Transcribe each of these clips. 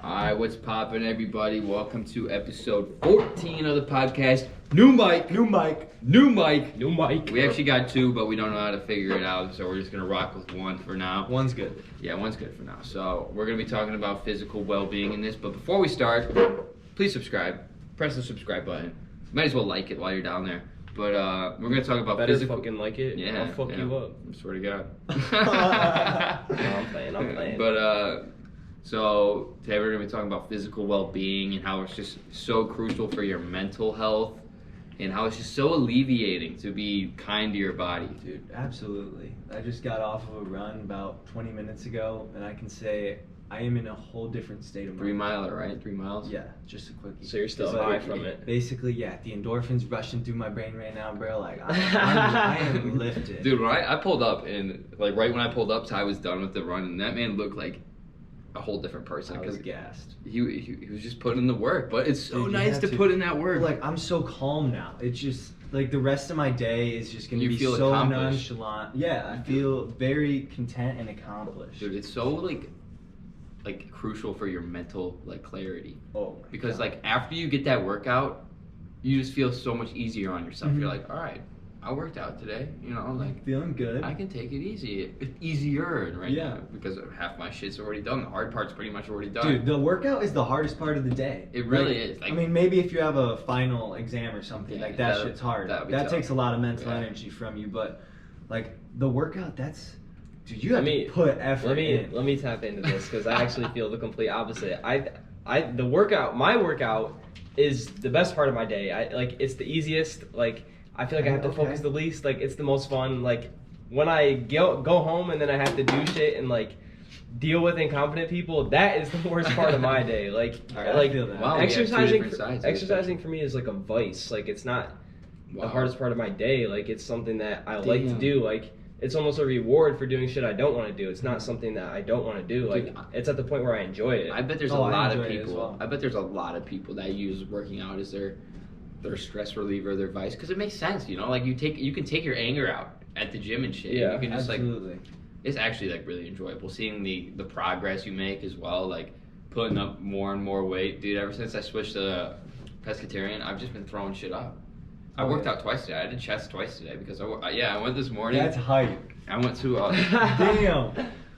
Alright, what's poppin', everybody? Welcome to episode 14 of the podcast. New mic. We actually got two, but we don't know how to figure it out, so we're just gonna rock with one for now. One's good. Yeah, one's good for now. So we're gonna be talking about physical well-being in this, but before we start, please subscribe. Press the subscribe button. Might as well like it while you're down there. But we're gonna talk about physical. Fucking like it. Yeah, I'll fuck you up. I swear to God. I'm playing. But so today we're gonna be talking about physical well-being and how it's just so crucial for your mental health, and how it's just so alleviating to be kind to your body. Dude, absolutely. I just got off of a run about 20 minutes ago, and I can say I am in a whole different state of mind. 3 miler, right? 3 miles? Yeah, just a quickie. So you're still But high from it. Basically, yeah, the endorphins rushing through my brain right now, bro. Like, I am lifted. Dude, when I pulled up, and like right when I pulled up, Ty was done with the run, and that man looked like a whole different person. I was gassed. He was just putting in the work, but it's so Dude, nice to put in that work. Like, I'm so calm now. It's just, like, the rest of my day is just going to be feel so accomplished. nonchalant. Yeah, I feel very content and accomplished. Dude, it's so like crucial for your mental clarity. Oh my Because God. like after you get that workout, you just feel so much easier on yourself. Mhm. You're like, all right, I worked out today. You know, like feeling good. I can take it easy, easier right Yeah. now because half my shit's already done. The hard part's pretty much already done. Dude, the workout is the hardest part of the day. It really is. I mean, maybe if you have a final exam or something, Yeah, like that that- shit's hard. that would be That tough. takes a lot of mental Yeah. energy from you, but like the workout, dude, you have Let me- to put effort in. Let me tap into this because I actually feel the complete opposite. My workout is the best part of my day. It's the easiest. I feel like I have to focus the least. It's the most fun. When I go home and then I have to do shit and deal with incompetent people, that is the worst part of my day. I feel that. Wow, we have two exercising different sides of this exercising for me is like a vice. It's not Wow. the hardest part of my day. It's something that I like to Damn. do. It's almost a reward for doing shit I don't want to do. It's not something that I don't want to do. Dude, It's at the point where I enjoy it. I bet there's Oh, a I lot of enjoy it as people. well. I bet there's a lot of people that use working out as their stress reliever, their vice, because it makes sense. You know, you can take your anger out at the gym and shit. Yeah, you can just Absolutely. it's actually really enjoyable seeing the progress you make as well. Putting up more and more weight, dude. Ever since I switched to pescatarian, I've just been throwing shit up. I Oh, worked yeah. out twice today. I did chest twice today because I went this morning. That's hype. I went to Damn.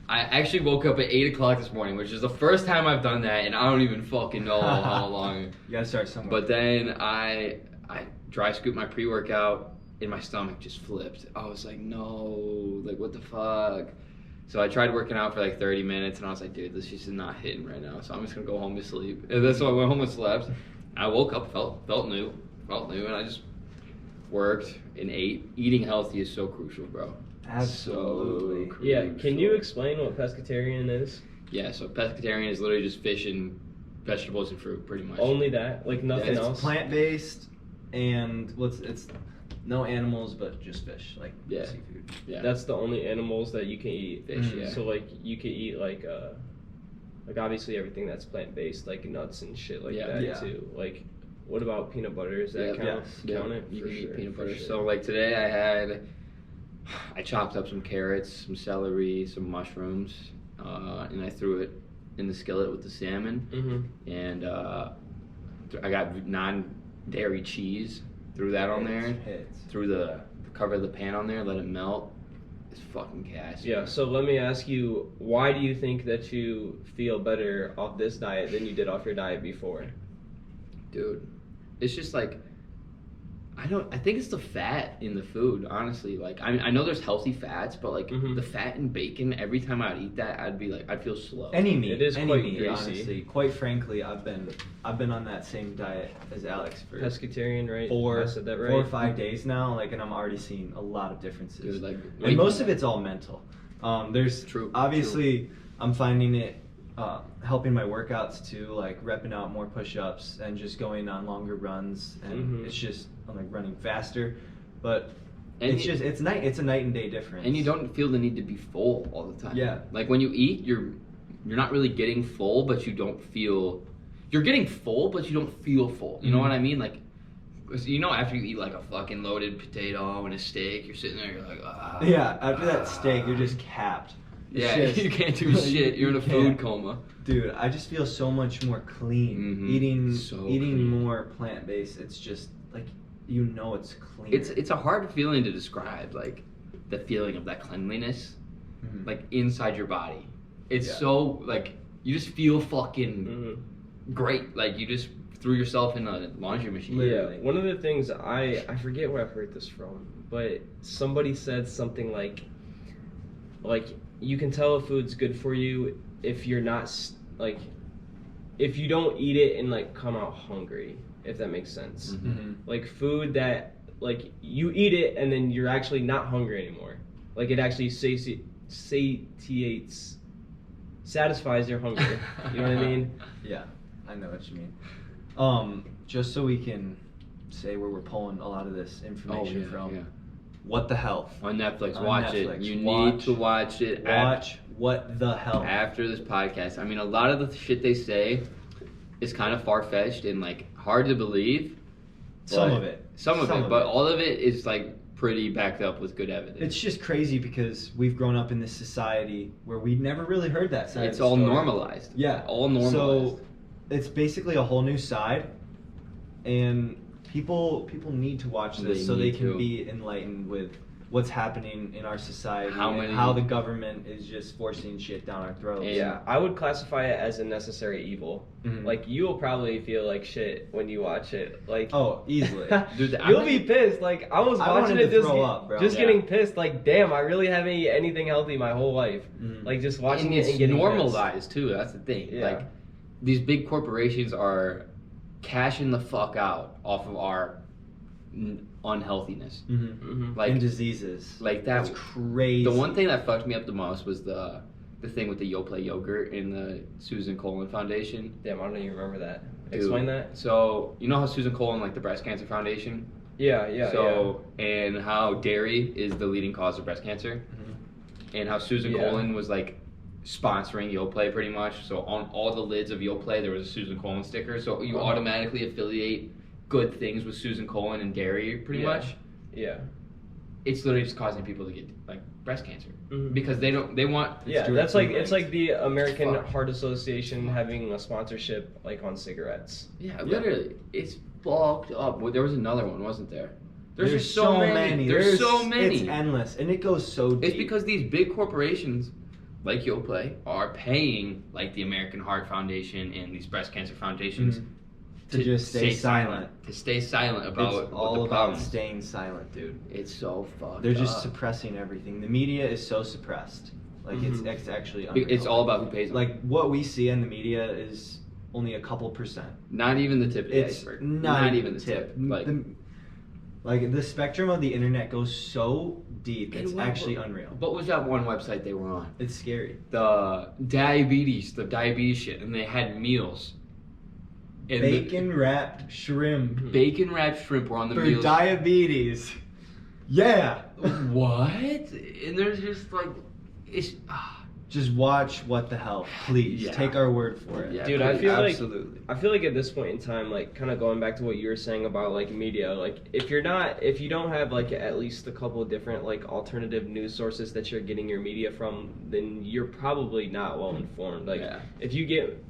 I actually woke up at 8 o'clock this morning, which is the first time I've done that, and I don't even fucking know how long. You gotta start somewhere. But then I dry scooped my pre-workout, and my stomach just flipped. I was like, no, what the fuck? So I tried working out for 30 minutes, and I was like, dude, this just is not hitting right now. So I'm just gonna go home to sleep. And that's why I went home and slept. I woke up, felt new, and I just worked and ate. Eating healthy is so crucial, bro. Absolutely. So Yeah, can you crucial. explain what pescatarian is? Yeah, so pescatarian is literally just fish and vegetables and fruit, pretty much. Only that? Nothing It's else? plant-based, and it's no animals, but just fish, Yeah. seafood. Yeah. That's the only animals that you can eat. Fish, Mm. yeah. So you can eat obviously everything that's plant-based, nuts and shit Yeah. that Yeah. too. What about peanut butter? Is that Yeah. count? Yeah. Count it? You For can eat sure, peanut for butter. sure. So today I chopped up some carrots, some celery, some mushrooms, and I threw it in the skillet with the salmon. Mhm. And I got non-dairy cheese, threw that on there, Hits. threw the cover of the pan on there, let it melt. It's fucking gas. Yeah, so let me ask you, why do you think that you feel better off this diet than you did off your diet before? Dude, it's just I think it's the fat in the food, honestly. I know there's healthy fats, but Mhm. the fat in bacon, every time I'd eat that, I'd feel slow. Any meat. It is any quite meat, greasy. honestly. Quite frankly, I've been on that same diet as Alex for Pescatarian, right? four I said that right? 4 or 5 days now, and I'm already seeing a lot of differences. Dude, And most of it's all mental. There's True, obviously I'm finding it helping my workouts too, repping out more push-ups and just going on longer runs, and Mhm. it's just I'm running faster, but And it's a night and day difference. And you don't feel the need to be full all the time. Yeah. When you eat, you're not really getting full, but you don't feel. You're getting full, but you don't feel full. You know Mhm. what I mean? 'Cause after you eat a fucking loaded potato and a steak, you're sitting there, you're like, ah. Yeah, after that steak, you're just capped. It's Yeah, just- you can't do shit. You're in a you food can't. coma. Dude, I just feel so much more clean eating clean. more plant-based. It's just like it's clean. It's a hard feeling to describe, like the feeling of that cleanliness, like inside your body. It's so like you just feel fucking great. Like you just threw yourself in a laundry machine. Literally. Yeah, one of the things I forget where I've heard this from, but somebody said something like you can tell a food's good for you if you're not like if you don't eat it and like come out hungry, if that makes sense. Like food that like you eat it and then you're actually not hungry anymore. Like it actually satisfies your hunger. You know what I mean? Yeah, I know what you mean. Just so we can say where we're pulling a lot of this information from. Yeah. What the Health on Netflix. Watch it. You need to watch it. Watch What the Health after this podcast. I mean, a lot of the shit they say is kind of far-fetched and like hard to believe. Some of it, but all of it is like pretty backed up with good evidence. It's just crazy because we've grown up in this society where we never really heard that side. It's all normalized. Yeah, all normalized. So it's basically a whole new side, and people need to watch this so they can be enlightened with what's happening in our society and how the government is just forcing shit down our throats. Yeah, I would classify it as a necessary evil. Like you'll probably feel like shit when you watch it. Like easily. Dude, you'll be pissed. Like I was watching it just getting pissed. Like damn, I really haven't eaten anything healthy my whole life. Like just watching it and getting normalized pissed. Too. That's the thing. Yeah. Like these big corporations are cashing the fuck out off of our unhealthiness, like and diseases. Like that's crazy. The one thing that fucked me up the most was the thing with the Yoplait yogurt in the Susan Collin Foundation. Damn, I don't even remember that. Explain that. So you know how Susan Collin, like the breast cancer foundation? Yeah. So and how dairy is the leading cause of breast cancer, and how Susan Collin was like sponsoring Yoplait pretty much. So on all the lids of Yoplait there was a Susan Collin sticker. So you automatically affiliate good things with Susan Collin and dairy pretty much. Yeah. It's literally just causing people to get like breast cancer because they want. Yeah, that's like it's like the American Heart Association having a sponsorship like on cigarettes. Yeah, literally, it's fucked up. Well, there was another one, wasn't there? There's just so many. There's so many. It's endless, and it goes so deep. It's because these big corporations like Yoplait are paying like the American Heart Foundation and these breast cancer foundations to just stay silent. To stay silent about it's all about staying silent, dude. It's so fucked They're just suppressing everything. The media is so suppressed. Like it's actually unreal. It's all about who pays them. Like what we see in the media is only a couple %. Not even the tip of the iceberg. Not even the tip. Like the spectrum of the internet goes so deep. It's actually unreal. What was that one website they were on? It's scary. The diabetes shit, and they had meals. And bacon wrapped shrimp. Bacon wrapped shrimp were on the meals. For diabetes. Yeah. What? And there's just like, it's. Just watch What the Health, please. Yeah. Take our word for it. Yeah, dude, I feel like at this point in time, like kind of going back to what you were saying about like media, like if you don't have like at least a couple of different like alternative news sources that you're getting your media from, then you're probably not well informed. Like if you get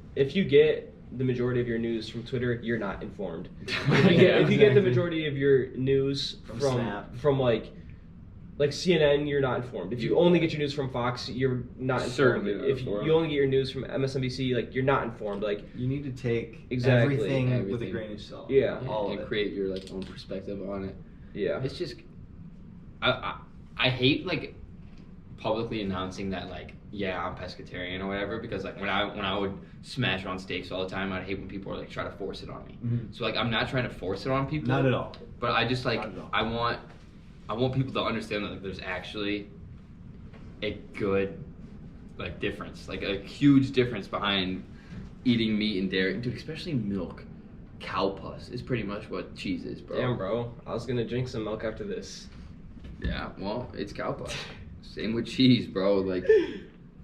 the majority of your news from Twitter, you're not informed. If you get the majority of your news from like CNN, you're not informed. If you only get your news from Fox, you're not informed. If you only get your news from MSNBC, like you're not informed. Like you need to take everything with a grain of salt. Yeah, all of it. Create your like own perspective on it. Yeah, it's just I hate like publicly announcing that like I'm pescatarian or whatever, because like when I would smash on steaks all the time, I'd hate when people are like try to force it on me. So like I'm not trying to force it on people. Not at all. But I just like I want people to understand that like, there's actually a good like difference, like a huge difference behind eating meat and dairy, dude. Especially milk. Cow pus is pretty much what cheese is, bro. Damn, bro. I was gonna drink some milk after this. Yeah, well, it's cow pus. Same with cheese, bro. Like,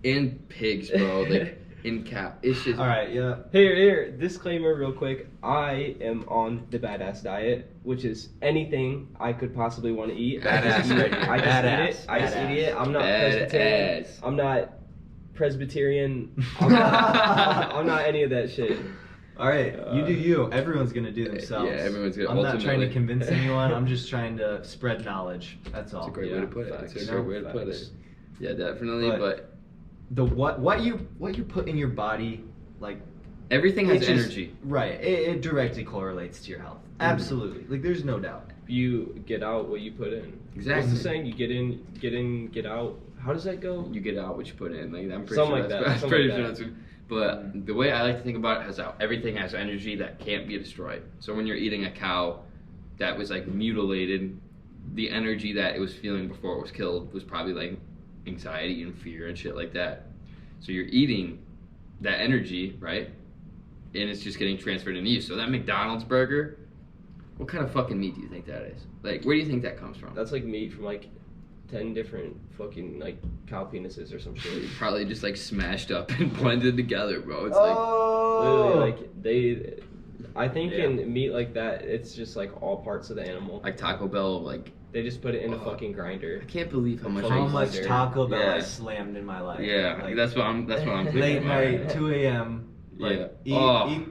and pigs, bro. Like, in cow. It's just. All right, yeah. Here. Disclaimer, real quick. I am on the badass diet, which is anything I could possibly want to eat. Badass. I just eat it. I'm not pescatarian. I'm not Presbyterian. I'm not any of that shit. All right, you do you. Everyone's gonna do themselves. Yeah, everyone's gonna. I'm not trying to convince anyone. I'm just trying to spread knowledge. That's all. That's a great way to put it. Facts. That's a great way to put it. Yeah, definitely. But the what you put in your body, like everything has energy. Right. It directly correlates to your health. Absolutely. Like there's no doubt. You get out what you put in. Exactly. What's the saying? You get in, get out. How does that go? You get out what you put in. Like I'm pretty Something sure like that's. that. I'm Something pretty like sure that. that's. But the way I like to think about it is how everything has energy that can't be destroyed. So when you're eating a cow that was like mutilated, the energy that it was feeling before it was killed was probably like anxiety and fear and shit like that. So you're eating that energy, right? And it's just getting transferred into you. So that McDonald's burger, what kind of fucking meat do you think that is? Like, where do you think that comes from? That's like meat from like 10 different fucking like cow penises or some shit. Probably just like smashed up and blended together, bro. It's Literally, like I think in meat like that, it's just like all parts of the animal. like Taco Bell, like They just put it in a fucking grinder. I can't believe how much Taco Bell I Yeah. slammed in my life. Yeah, Like, that's what I'm thinking. late about. night, 2 a.m. Yeah.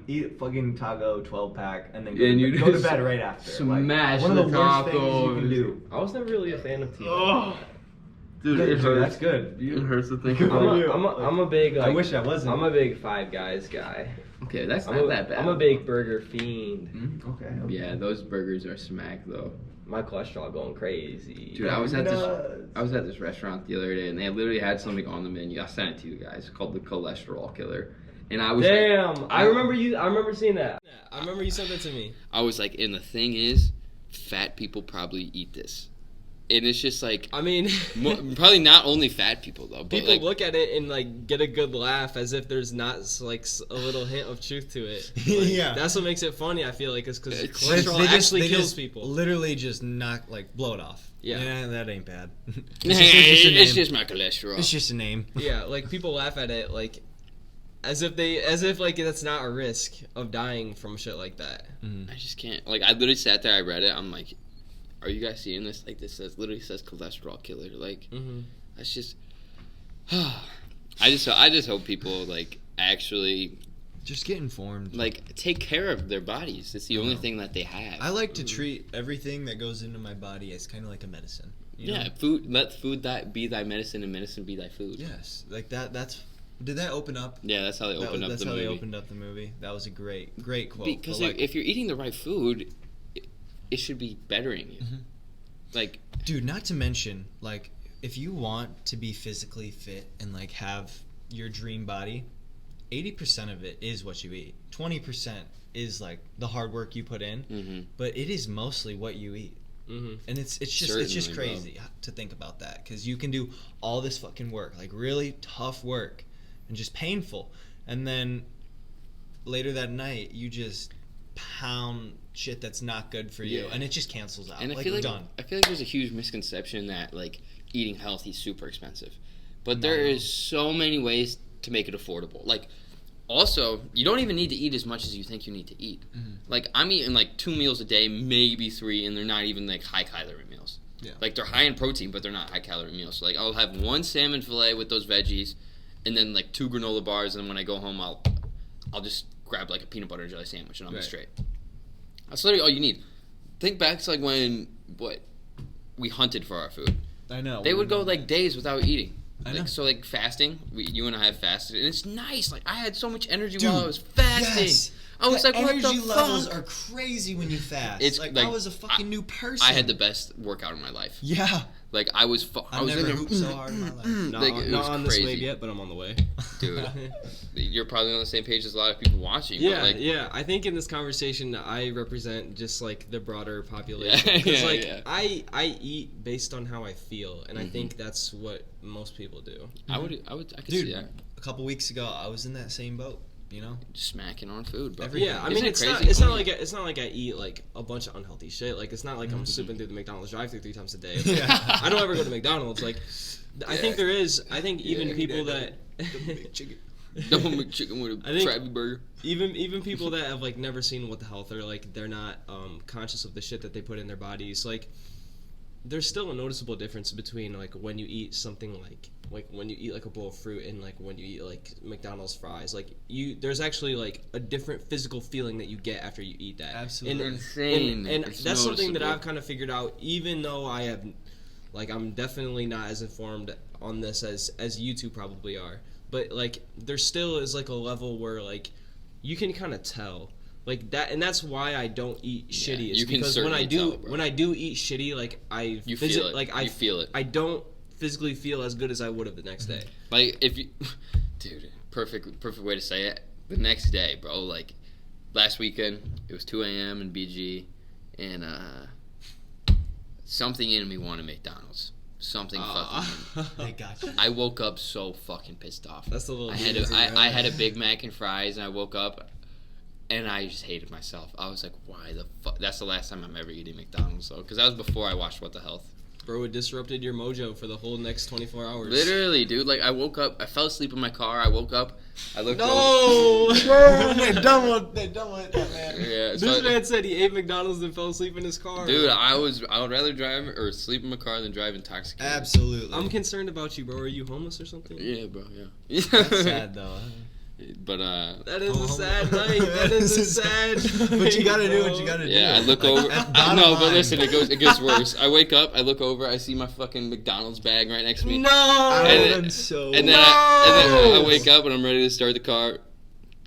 Eat a fucking taco 12-pack and then And you go to just bed right after. smash one of the the worst things you taco. can do. I was never really a fan of T-bone. Oh, dude, Good, it hurts. That's good. It hurts to think Good for about. you. I'm a big. Like, I wish I wasn't. I'm a big Five Guys guy. Okay, that's I'm not that bad. I'm a big burger fiend. Mhm. Okay. Yeah, those burgers are smack though. My cholesterol going crazy. Dude, I was at Nuts. this restaurant the other day, and they literally had something on the menu. I sent it to you guys called the cholesterol killer, and I was Damn, like, I remember seeing that. I remember you sent that to me. I was like, and the thing is, fat people probably eat this, and it's just like, I mean, probably not only fat people though, but people like, look at it and like get a good laugh as if there's not like a little hint of truth to it. Like, Yeah. that's what makes it funny. I feel like is because It's- cholesterol They actually kills just people. Literally just knock, blow it off. Yeah. That ain't bad. it's just my cholesterol. It's just a name. Yeah, like people laugh at it like as if like that's not a risk of dying from shit like that. Mm-hmm. I just can't. Like, I literally sat there, I read it, I'm like, are you guys seeing this? Like, this literally says cholesterol killer. Like, that's just. I just hope people like actually Just get informed. like take care of their bodies. It's the only thing that they have. I like to treat everything that goes into my body as kind of like a medicine. You know? Food. Let food be thy medicine, and medicine be thy food. Yes, like that. Did that open up? Yeah, that's how they opened up That's the how movie. they opened up the movie. That was a great quote. Because But, if you're eating the right food, it should be bettering you. Mhm. Like, dude, not to mention, like, if you want to be physically fit and like have your dream body, 80% of it is what you eat. 20% is like the hard work you put in, but it is mostly what you eat. And it's just Certainly, crazy to think about that, because you can do all this fucking work, like really tough work and just painful, and then later that night you just pound shit that's not good for you, and it just cancels out. And I like, feel like done. I feel like there's a huge misconception that like eating healthy is super expensive, but there is so many ways to make it affordable. Like, also, you don't even need to eat as much as you think you need to eat. Like, I'm eating like 2 meals a day, maybe 3, and they're not even like high calorie meals. Yeah. Like, they're high in protein, but they're not high calorie meals. So, like, I'll have 1 salmon fillet with those veggies, and then like 2 granola bars, and when I go home, I'll just grab like a peanut butter and jelly sandwich, and I'll be straight. That's literally all you need. Think back to like when we hunted for our food. I know. They would go like days without eating. I know. Like, so like fasting, you and I have fasted, and it's nice. Like, I had so much energy Dude, while I was fasting. yes. I was The like, what the energy levels fuck? are crazy when you fast. It's like, like, I was a fucking new person. I had the best workout of my life. Yeah. Like, I was I've in never there, hooped so hard in my life. Not, like, it not was on this crazy. wave yet, but I'm on the way. Dude. You're probably on the same page as a lot of people watching. Yeah, but like, yeah. I think in this conversation, I represent just like the broader population. Yeah, Because yeah. I eat based on how I feel, and I think that's what most people do. I could Dude, see that. a couple weeks ago, I was in that same boat. You know. Just smacking on food, bro. Yeah, I mean Isn't it it's crazy? not like I eat like a bunch of unhealthy shit. Like, it's not like I'm swooping through the McDonald's drive-thru 3 times a day. Like, Yeah. I don't ever go to McDonald's. Like, I think there is. I think even people that. Double McChicken with I a think- Krabby Burger. Even people that have like never seen What the Health, or like they're not conscious of the shit that they put in their bodies, like there's still a noticeable difference between like when you eat something like like when you eat like a bowl of fruit and like when you eat like McDonald's fries, like there's actually like a different physical feeling that you get after you eat that. Absolutely. Insane. And It's that's something that noticeable. I've kind of figured out, even though I have, like, I'm definitely not as informed on this as you two probably are. But like there still is like a level where like you can kind of tell. Like that, and that's why I don't eat shitty. Is you can because when I certainly do tell, bro. when I do eat shitty, like You feel it. Like You feel it. I don't physically feel as good as I would have the next day. Like if you, dude, perfect way to say it. The next day, bro. Like last weekend, it was 2 a.m. in BG, and something in me wanted McDonald's. Something fucking. They got you. I woke up so fucking pissed off. That's a little. I had a Big Mac and fries, and I woke up, and I just hated myself. I was like, why the fuck? That's the last time I'm ever eating McDonald's, though, because that was before I watched What the Health. Bro, it disrupted your mojo for the whole next 24 hours. Literally, dude. Like, I woke up, I fell asleep in my car. I woke up, I looked No! They're done with that, man. Yeah, This so man said he ate McDonald's and fell asleep in his car. dude, I would rather drive or sleep in my car than drive intoxicated. Absolutely. I'm concerned about you, bro. Are you homeless or something? Yeah, bro. Yeah. That's sad though. But That is a sad night. That is a sad night. But you gotta do bro. what you gotta do. yeah, I look Like, over. bottom No, but line. listen, it gets worse. I wake up, I look over, I see my fucking McDonald's bag right next to me. No! I And would then- have been so. And then, I wake up and I'm ready to start the car.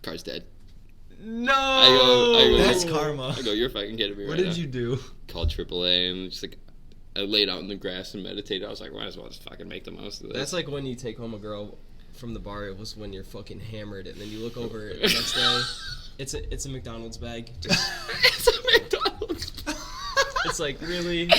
Car's dead. No! I go. That's karma. I go, you're fucking kidding me right What now. did you do? Called AAA and just like I laid out in the grass and meditated. I was like, might as well just fucking make the most of this. That's like when you take home a girl from the bar. It was when you're fucking hammered, and then you look over the next day. It's a McDonald's bag. Just, it's a McDonald's. it's like really.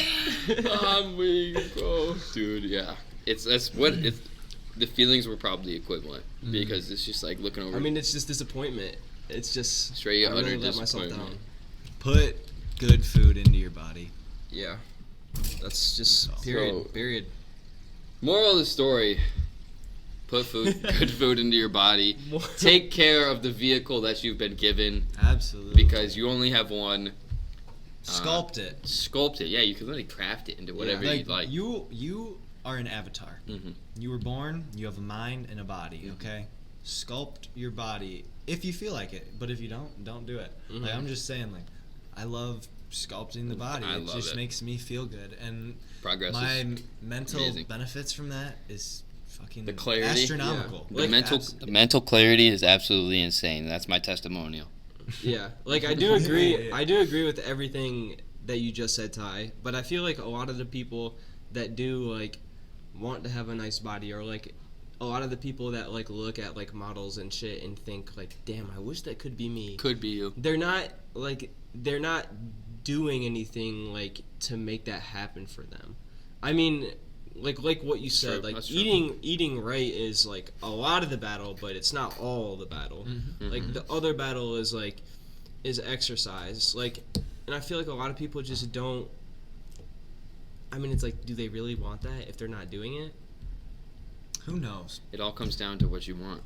I'm weak, bro. Dude, yeah. The feelings were probably equivalent because it's just like looking over. I mean, it's just disappointment. It's just Straight I really utter let myself disappointment. down. Put good food into your body. Yeah, that's just period. Moral of the story: put good food into your body. Take care of the vehicle that you've been given Absolutely. because you only have one. Sculpt it. Sculpt it. Yeah, you can literally craft it into whatever you'd like. You are an avatar. Mhm. You were born. You have a mind and a body. Okay. Sculpt your body if you feel like it, but if you don't do it. Mhm. Like I'm just saying, like I love sculpting the body. I It love just it. makes me feel good, and Progress my is mental amazing. benefits from that is fucking The clarity. astronomical. Yeah. The mental clarity is absolutely insane. That's my testimonial. Yeah, like I do agree. Yeah. I do agree with everything that you just said, Ty. But I feel like a lot of the people that do like want to have a nice body, or like a lot of the people that like look at like models and shit and think like, damn, I wish that could be me. Could be you. They're not doing anything like to make that happen for them. I mean, like what you said, True, like that's true. eating right is like a lot of the battle, but it's not all the battle. Mhm. Like the other battle is exercise. Like, and I feel like a lot of people just don't. I mean, it's like, do they really want that if they're not doing it? Who knows? It all comes down to what you want.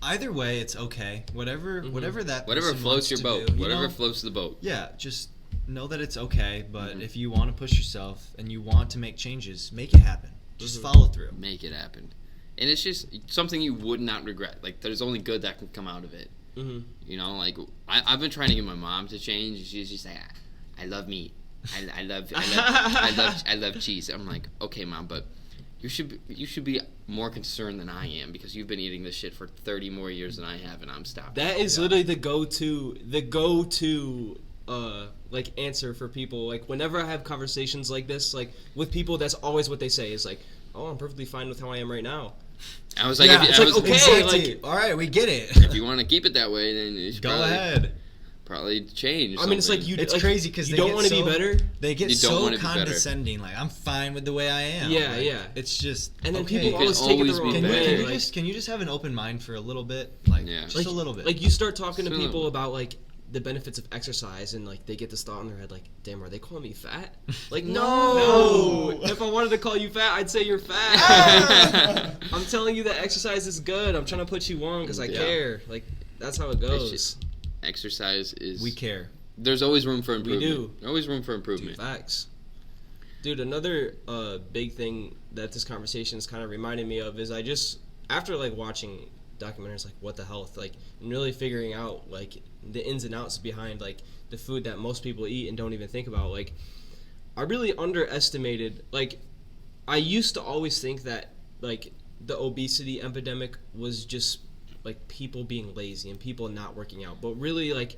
Either way, it's okay. Whatever that Whatever person floats wants your to boat. do, you Whatever know? floats the boat. Yeah, just know that it's okay. But Mhm. if you want to push yourself and you want to make changes, make it happen. Just follow through. Make it happen. And it's just something you would not regret. Like, there's only good that can come out of it. Mm-hmm. You know, like, I've been trying to get my mom to change. She's just like, I love meat. I love cheese. I'm like, okay, Mom, but you should be more concerned than I am because you've been eating this shit for 30 more years than I have, and I'm stopping. That is literally the go-to like answer for people. Like whenever I have conversations like this, like with people, that's always what they say is like, "Oh, I'm perfectly fine with how I am right now." I was like, Yeah, if, it's I like, was, okay, Exactly. like- All right, we get it. if you want to keep it that way, then you should Go ahead. probably change. I mean, it's like something. you. It's like, crazy because you they don't get want to be so- better. They get You don't so wanna be better. condescending. Like I'm fine with the way I am. Yeah, Like, yeah. It's just And then okay. people always can take it always the be wrong better. way. Can you just have an open mind for a little bit? Like Yeah. just a little bit. Like you start talking to Sure. people about like the benefits of exercise, and like they get this thought in their head like, damn, are they calling me fat? Like no. If I wanted to call you fat, I'd say you're fat. I'm telling you that exercise is good. I'm trying to put you on because I Yeah. care. Like that's how it goes. just- Exercise is. we care. There's always room for We improvement. do. Always room for improvement. Facts. Dude, another big thing that this conversation is kind of reminding me of is after like watching documentaries like What the Health, like, and really figuring out like the ins and outs behind like the food that most people eat and don't even think about, like, I really underestimated, like, I used to always think that like the obesity epidemic was just like people being lazy and people not working out, but really like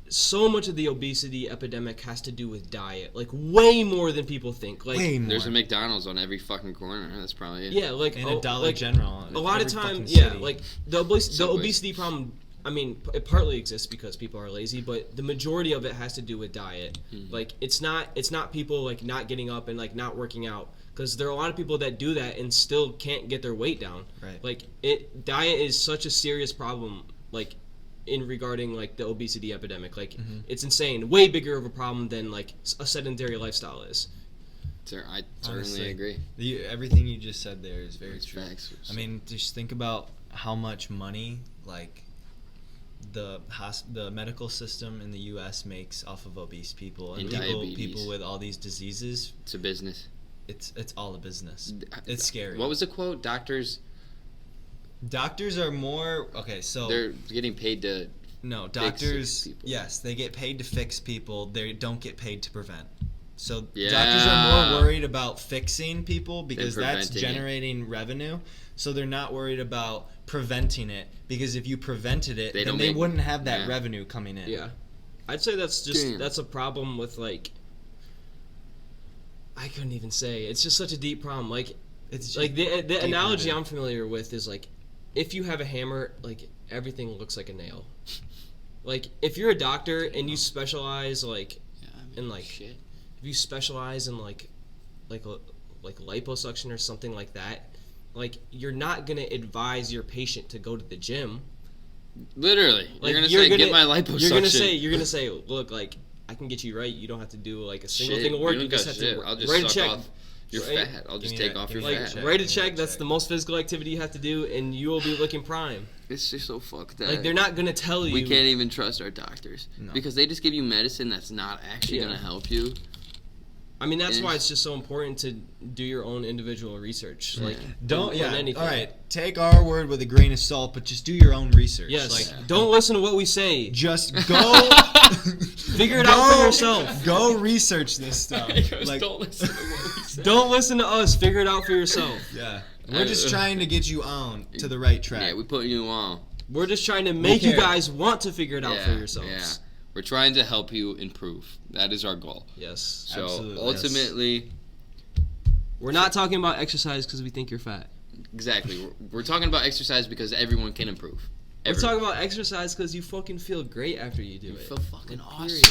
so much of the obesity epidemic has to do with diet, like way more than people think. Like, way more. There's a McDonald's on every fucking corner. That's probably it. Yeah, like and a Dollar General. A lot of times, city. like the obesity problem. I mean, it partly exists because people are lazy, but the majority of it has to do with diet. Mm-hmm. Like, it's not people like not getting up and like not working out, because there are a lot of people that do that and still can't get their weight down. Right. Like, diet is such a serious problem. Like, in regarding like the obesity epidemic, like it's insane, way bigger of a problem than like a sedentary lifestyle is. I certainly agree. Everything you just said there is very true. Facts. I mean, just think about how much money like the medical system in the U.S. makes off of obese people and people with all these diseases. It's a business. It's all a business. It's scary. What was the quote? Doctors are more so they're getting paid to doctors. fix people. Yes, they get paid to fix people. They don't get paid to prevent. So Yeah. doctors are more worried about fixing people because that's preventing generating revenue. So they're not worried about preventing it, because if you prevented it, then they wouldn't have that revenue coming in. Yeah, I'd say that's a problem with like, I couldn't even say. It's just such a deep problem. Like, it's like the analogy I'm familiar with is like, if you have a hammer, like everything looks like a nail. Like, if you're a doctor and you specialize like in like shit. if you specialize in like liposuction or something like that, like, you're not gonna advise your patient to go to the gym. Literally, Like, you're gonna say, get my liposuction. You're gonna say, look, like, I can get you right. You don't have to do like a single Shit, thing of work. you You don't just got have shit. to I'll just write a suck check. off your Right? fat. I'll just Give me take off give your me fat. that check. Write a Give me check. that That's check. the most physical activity you have to do, and you will be looking prime. It's just so fucked up. Like, they're not gonna tell you. We can't even trust our doctors because they just give you medicine that's not actually gonna help you. I mean, that's why it's just so important to do your own individual research. Like, Don't anything. All right, take our word with a grain of salt, but just do your own research. Yes. Like, don't listen to what we say. just go Figure it out for yourself. Go research this stuff. Like, Don't listen to what we say. Don't listen to us. Figure it out for yourself. yeah, we're just trying to get you on to the right track. Yeah, we put you on. We're just trying to make you guys want to figure it out for yourselves. Yeah. We're trying to help you improve. That is our goal. Yes. So Absolutely. ultimately, We're not talking about exercise because we think you're fat. exactly. We're talking about exercise because everyone can improve. We're talking about exercise because you fucking feel great after you do You it. feel fucking Like, awesome. period.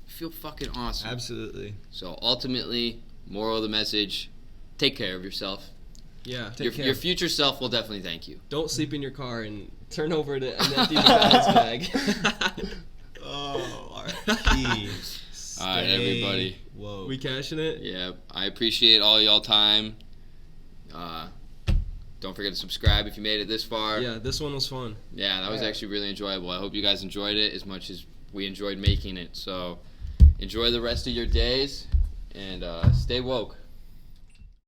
You feel fucking awesome. Absolutely. So ultimately, moral of the message: take care of yourself. Yeah. Your future self will definitely thank you. Don't sleep in your car and turn over an empty bags bag. Oh, R.I.P. All right, everybody. Whoa. We cashing it? Yeah, I appreciate all y'all time. Don't forget to subscribe if you made it this far. Yeah, this one was fun. Yeah, that was actually really enjoyable. I hope you guys enjoyed it as much as we enjoyed making it. So enjoy the rest of your days and stay woke.